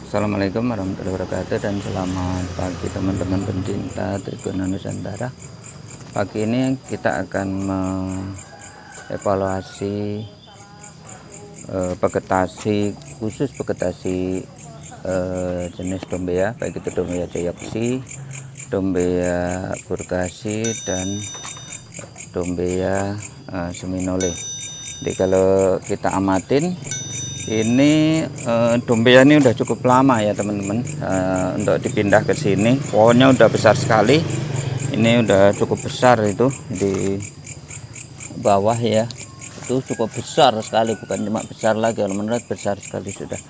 Assalamualaikum warahmatullahi wabarakatuh dan selamat pagi teman-teman pencinta Trigona Nusantara. Pagi ini kita akan mengevaluasi vegetasi khusus vegetasi jenis Dombea, baik itu Dombea Jayapsi, Dombea Burgasi dan Dombea Seminole. Jadi kalau kita amatin ini Dombea ini udah cukup lama ya teman-teman, untuk dipindah ke sini. Pohonnya udah besar sekali, ini udah cukup besar itu di bawah ya, itu cukup besar sekali, bukan cuma besar lagi, kalau menurut besar sekali sudah,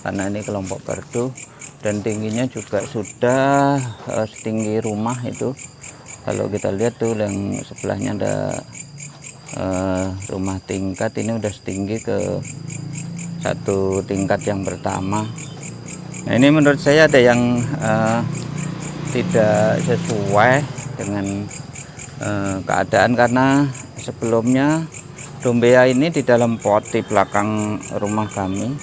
karena ini kelompok perdu dan tingginya juga sudah setinggi rumah itu. Kalau kita lihat tuh yang sebelahnya ada rumah tingkat, ini udah setinggi ke satu tingkat yang pertama. Nah ini menurut saya ada yang tidak sesuai dengan keadaan, karena sebelumnya Dombea ini di dalam pot di belakang rumah kami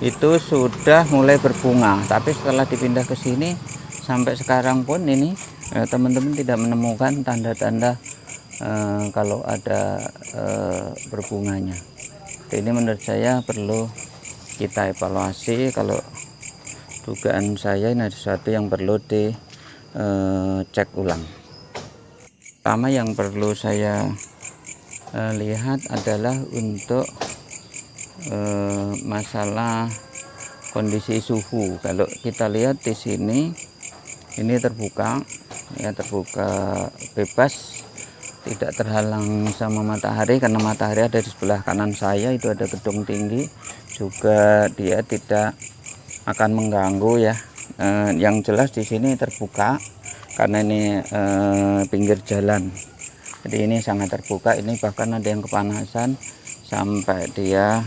itu sudah mulai berbunga, tapi setelah dipindah ke sini sampai sekarang pun ini teman-teman tidak menemukan tanda-tanda kalau ada berbunganya. Ini menurut saya perlu kita evaluasi. Kalau dugaan saya ini ada sesuatu yang perlu dicek ulang. Pertama yang perlu saya lihat adalah untuk masalah kondisi suhu. Kalau kita lihat di sini, ini terbuka ya, terbuka bebas, tidak terhalang sama matahari, karena matahari ada di sebelah kanan saya, itu ada gedung tinggi juga, dia tidak akan mengganggu ya. Yang jelas di sini terbuka karena ini pinggir jalan, jadi ini sangat terbuka. Ini bahkan ada yang kepanasan sampai dia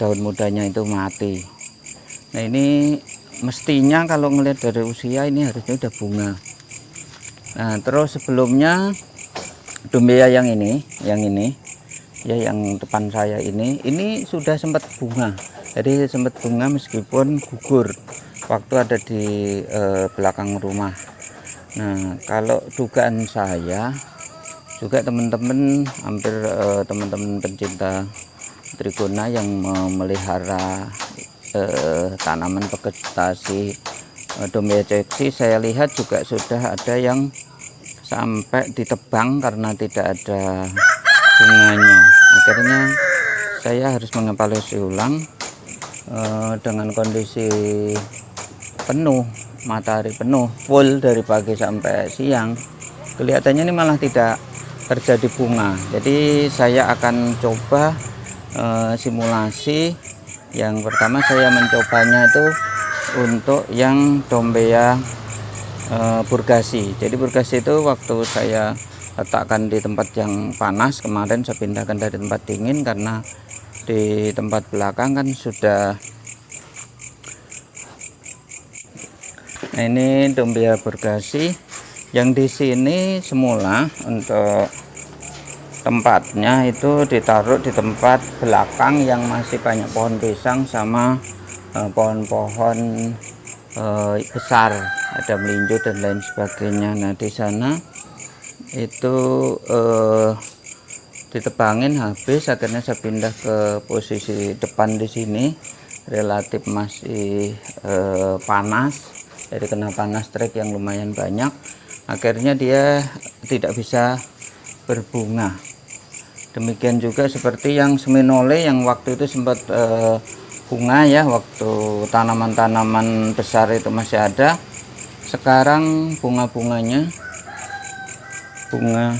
daun mudanya itu mati. Nah ini mestinya kalau ngelihat dari usia ini harusnya udah bunga. Nah terus sebelumnya Dombea yang ini ya, yang depan saya ini sudah sempat bunga. Jadi sempat bunga meskipun gugur waktu ada di belakang rumah. Nah kalau dugaan saya juga teman-teman, hampir teman-teman pencinta Trigona yang memelihara tanaman vegetasi Dombea Jayapsi, saya lihat juga sudah ada yang sampai ditebang karena tidak ada bunganya. Akhirnya saya harus mengevaluasi ulang dengan kondisi penuh, matahari penuh, full dari pagi sampai siang. Kelihatannya ini malah tidak terjadi bunga. Jadi saya akan coba simulasi. Yang pertama saya mencobanya itu untuk yang Dombea Burgasi. Jadi Burgasi itu waktu saya letakkan di tempat yang panas kemarin, saya pindahkan dari tempat dingin karena di tempat belakang kan sudah. Nah ini Dombea Burgasi yang di sini semula untuk tempatnya itu ditaruh di tempat belakang yang masih banyak pohon pisang sama pohon-pohon besar, ada melinjo dan lain sebagainya. Nah di sana itu ditebangin habis, akhirnya saya pindah ke posisi depan di sini, relatif masih panas, jadi kena panas terik yang lumayan banyak, akhirnya dia tidak bisa berbunga. Demikian juga seperti yang Seminole yang waktu itu sempat bunga ya, waktu tanaman-tanaman besar itu masih ada. Sekarang bunga-bunganya, bunga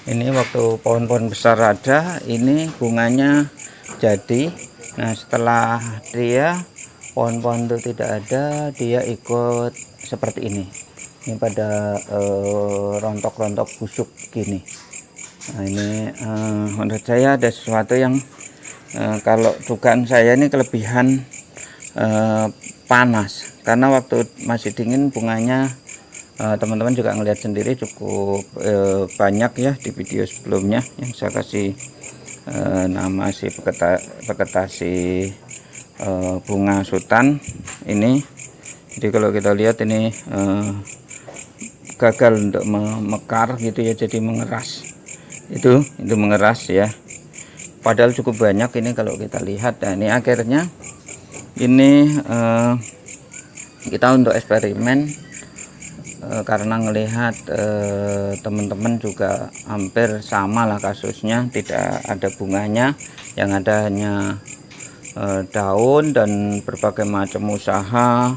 ini waktu pohon-pohon besar ada, ini bunganya jadi. Nah setelah dia pohon-pohon itu tidak ada, dia ikut seperti ini pada rontok-rontok busuk gini. Nah ini menurut saya ada sesuatu yang kalau dugaan saya ini kelebihan panas, karena waktu masih dingin bunganya teman-teman juga ngelihat sendiri cukup banyak ya di video sebelumnya yang saya kasih nama si vegetasi bunga sultan ini. Jadi kalau kita lihat ini gagal untuk mekar gitu ya, jadi mengeras. Itu mengeras ya. Padahal cukup banyak ini kalau kita lihat. Nah, ini akhirnya ini kita untuk eksperimen karena ngelihat teman-teman juga hampir sama lah kasusnya, tidak ada bunganya, yang ada hanya daun dan berbagai macam usaha,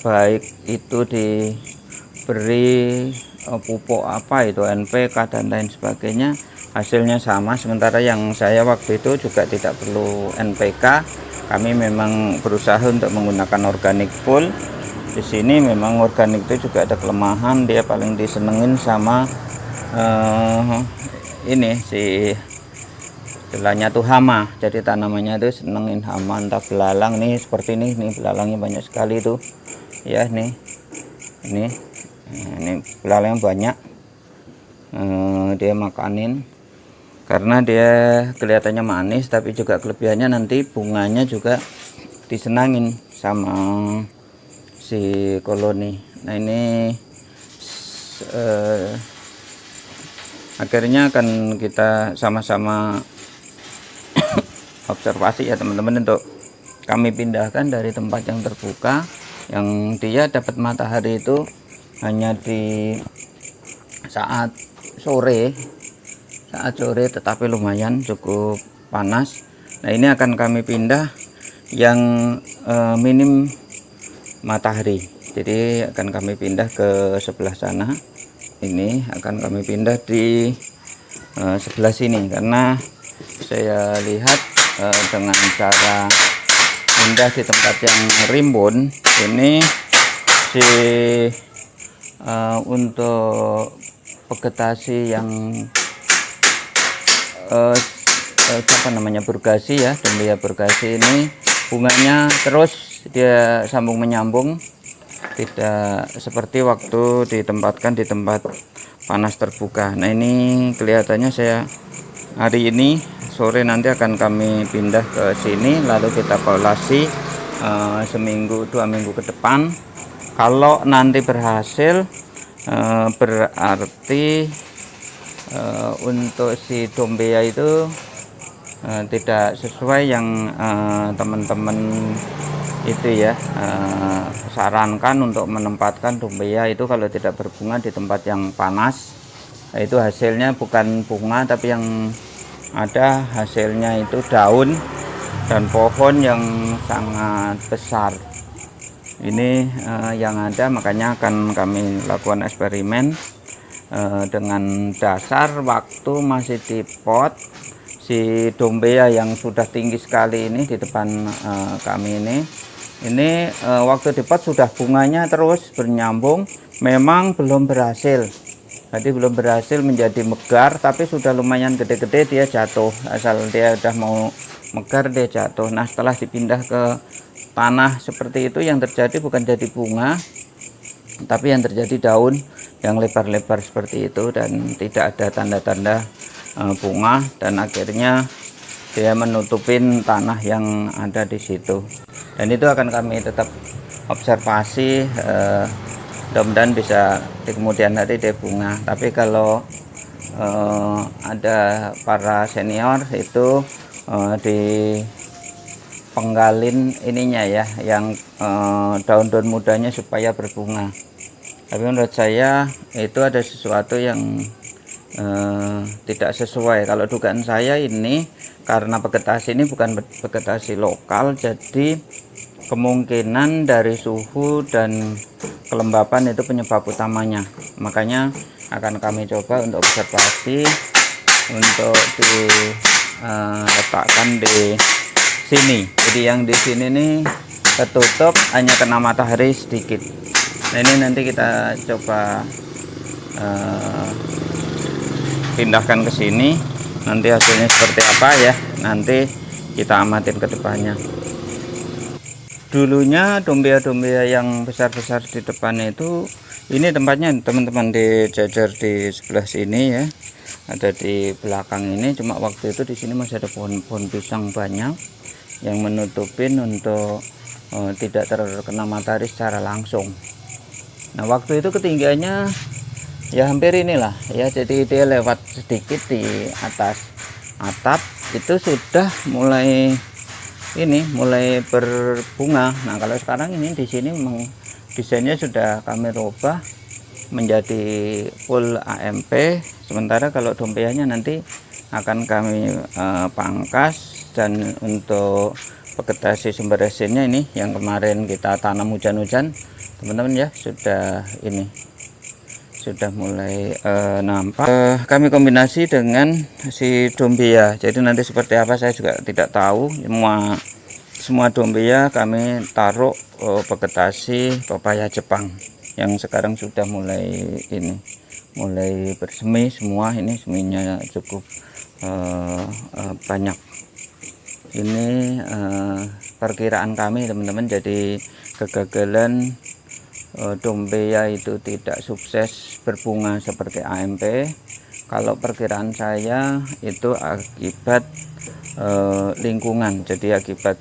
baik itu diberi pupuk apa itu NPK dan lain sebagainya, hasilnya sama. Sementara yang saya waktu itu juga tidak perlu NPK, kami memang berusaha untuk menggunakan organik full. Di sini memang organik itu juga ada kelemahan, dia paling disenengin sama ini si istilahnya tuh hama. Jadi tanamannya itu senengin hama, entah belalang nih seperti ini belalangnya banyak sekali tuh ya. Ini belalangnya banyak, dia makanin karena dia kelihatannya manis, tapi juga kelebihannya nanti bunganya juga disenangin sama si koloni. Nah ini akhirnya akan kita sama-sama observasi ya teman-teman, untuk kami pindahkan dari tempat yang terbuka yang dia dapat matahari itu hanya di saat sore tetapi lumayan cukup panas. Nah ini akan kami pindah yang minim matahari, jadi akan kami pindah ke sebelah sana. Ini akan kami pindah di sebelah sini karena saya lihat dengan cara pindah di tempat yang rimbun ini untuk vegetasi yang burgasi ya, Dombea burgasi ini bunganya terus dia sambung menyambung, tidak seperti waktu ditempatkan di tempat panas terbuka. Nah ini kelihatannya saya hari ini sore nanti akan kami pindah ke sini, lalu kita evaluasi seminggu 2 minggu ke depan. Kalau nanti berhasil berarti untuk si Dombea itu tidak sesuai yang teman-teman itu ya sarankan untuk menempatkan Dombea itu kalau tidak berbunga di tempat yang panas. Nah, itu hasilnya bukan bunga, tapi yang ada hasilnya itu daun dan pohon yang sangat besar. Ini yang ada, makanya akan kami lakukan eksperimen dengan dasar waktu masih di pot. Si Dombea yang sudah tinggi sekali ini di depan kami ini waktu di pot sudah bunganya terus bernyambung, memang belum berhasil. Jadi belum berhasil menjadi megar, tapi sudah lumayan gede-gede dia jatuh. Asal dia udah mau megar dia jatuh. Nah setelah dipindah ke tanah seperti itu, yang terjadi bukan jadi bunga, tapi yang terjadi daun yang lebar-lebar seperti itu dan tidak ada tanda-tanda bunga, dan akhirnya dia menutupin tanah yang ada di situ. Dan itu akan kami tetap observasi, mudah-mudahan bisa di kemudian hari dia bunga. Tapi kalau ada para senior itu di penggalin ininya ya, yang daun-daun mudanya supaya berbunga. Tapi menurut saya itu ada sesuatu yang tidak sesuai. Kalau dugaan saya ini karena vegetasi ini bukan vegetasi lokal, jadi kemungkinan dari suhu dan kelembapan itu penyebab utamanya. Makanya akan kami coba untuk observasi, untuk diletakkan di sini. Jadi yang di sini nih tertutup, hanya kena matahari sedikit. Nah ini nanti kita coba pindahkan ke sini, nanti hasilnya seperti apa ya, nanti kita amatin ke depannya. Dulunya Dombea-Dombea yang besar-besar di depannya itu, ini tempatnya teman-teman dijajar di sebelah sini ya, ada di belakang ini. Cuma waktu itu di sini masih ada pohon-pohon pisang banyak, yang menutupin untuk tidak terkena matahari secara langsung. Nah waktu itu ketinggiannya ya hampir inilah ya, jadi dia lewat sedikit di atas atap itu sudah mulai berbunga. Nah kalau sekarang ini di sini memang desainnya sudah kami rubah menjadi full AMP, sementara kalau dompeanya nanti akan kami pangkas. Dan untuk vegetasi sumber resinnya ini yang kemarin kita tanam hujan-hujan teman-teman ya, sudah mulai nampak. Kami kombinasi dengan si dombia, jadi nanti seperti apa saya juga tidak tahu. Semua dombia kami taruh vegetasi pepaya Jepang yang sekarang sudah mulai bersemi semua. Ini seminya cukup banyak. Ini perkiraan kami teman-teman, jadi kegagalan dombea itu tidak sukses berbunga seperti AMP. Kalau perkiraan saya itu akibat lingkungan, jadi akibat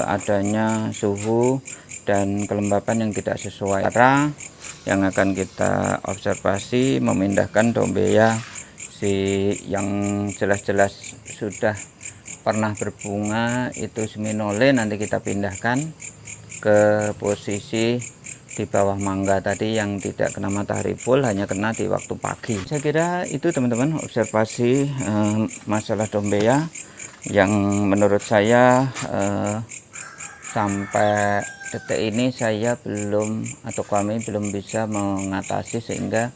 adanya suhu dan kelembapan yang tidak sesuai. Cara yang akan kita observasi memindahkan dombea yang jelas-jelas sudah pernah berbunga itu seminole, nanti kita pindahkan ke posisi di bawah mangga tadi yang tidak kena matahari full, hanya kena di waktu pagi. Saya kira itu teman-teman observasi masalah dombea yang menurut saya sampai detik ini kami belum bisa mengatasi sehingga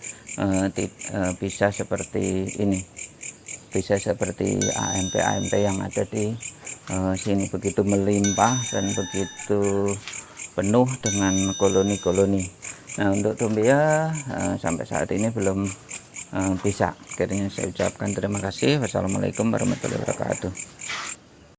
bisa seperti ini, bisa seperti AMP yang ada di sini, begitu melimpah dan begitu penuh dengan koloni-koloni. Nah untuk dombea sampai saat ini belum bisa. Akhirnya saya ucapkan terima kasih. Wassalamualaikum warahmatullahi wabarakatuh.